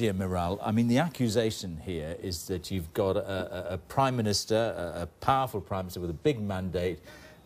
Ziya Meral, I mean, the accusation here is that you've got a Prime Minister, a powerful Prime Minister with a big mandate,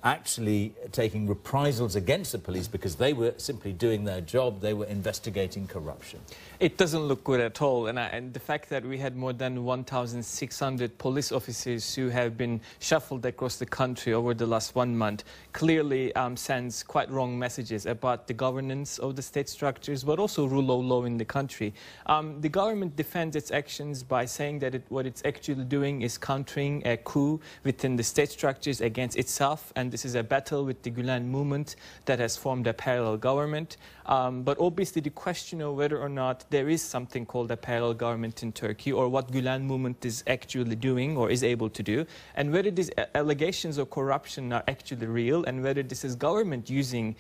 actually taking reprisals against the police because they were simply doing their job. They were investigating corruption. It doesn't look good at all. And the fact that we had more than 1,600 police officers who have been shuffled across the country over the last 1 month clearly sends quite wrong messages about the governance of the state structures, but also rule of law in the country. The government defends its actions by saying that what it's actually doing is countering a coup within the state structures against itself, and this is a battle with the Gülen movement that has formed a parallel government. But obviously the question of whether or not there is something called a parallel government in Turkey, or what Gülen movement is actually doing or is able to do, and whether these allegations of corruption are actually real, and whether this is government using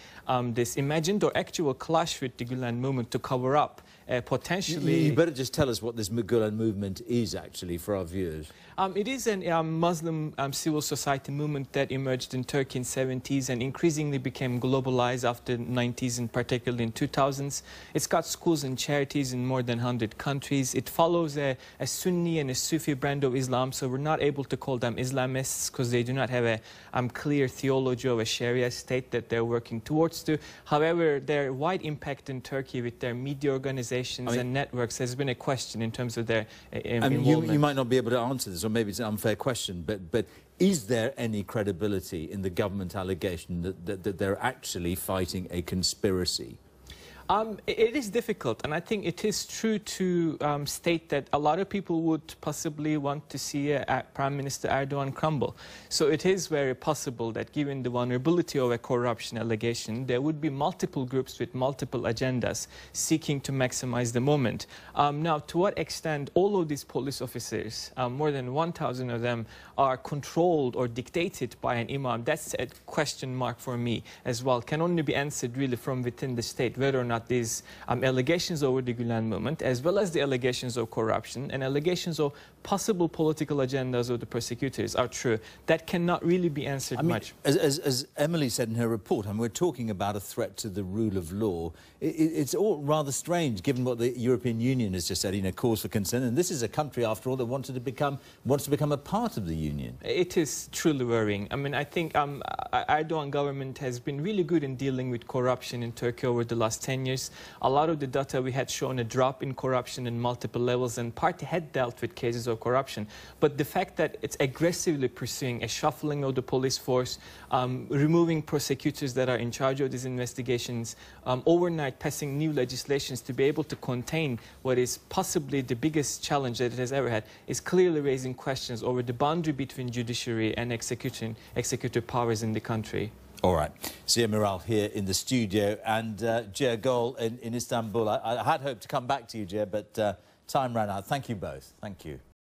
this imagined or actual clash with the Gülen movement to cover up potentially... You better just tell us what this Gülen movement is actually for our viewers. It is a Muslim civil society movement that emerged in Turkey in the 70s and increasingly became globalized after the 90s and particularly in 2000s. It's got schools and charities in more than 100 countries. It follows a Sunni and a Sufi brand of Islam, so we're not able to call them Islamists because they do not have a clear theology of a Sharia state that they're working towards. However, their wide impact in Turkey with their media organizations and networks has been a question in terms of their involvement. You might not be able to answer this, or maybe it's an unfair question, but is there any credibility in the government allegation that they're actually fighting a conspiracy? It is difficult, and I think it is true to state that a lot of people would possibly want to see Prime Minister Erdogan crumble. So it is very possible that given the vulnerability of a corruption allegation, there would be multiple groups with multiple agendas seeking to maximize the moment. Now, to what extent all of these police officers, more than 1,000 of them, are controlled or dictated by an imam, that's a question mark for me as well. Can only be answered really from within the state, whether or not these allegations over the Gülen movement, as well as the allegations of corruption and allegations of possible political agendas of the persecutors are true. That cannot really be answered much. As Emily said in her report, we're talking about a threat to the rule of law. It's all rather strange, given what the European Union has just said, cause for concern. And this is a country, after all, that wants to become a part of the Union. It is truly worrying. I think Erdogan government has been really good in dealing with corruption in Turkey over the last 10 years. A lot of the data we had shown a drop in corruption in multiple levels, and party had dealt with cases of corruption. But the fact that it's aggressively pursuing a shuffling of the police force, removing prosecutors that are in charge of these investigations, overnight passing new legislations to be able to contain what is possibly the biggest challenge that it has ever had, is clearly raising questions over the boundary between judiciary and executive powers in the country. All right. Ziya Meral here in the studio, and Ziya Gol in Istanbul. I had hoped to come back to you, Ziya, but time ran out. Thank you both. Thank you.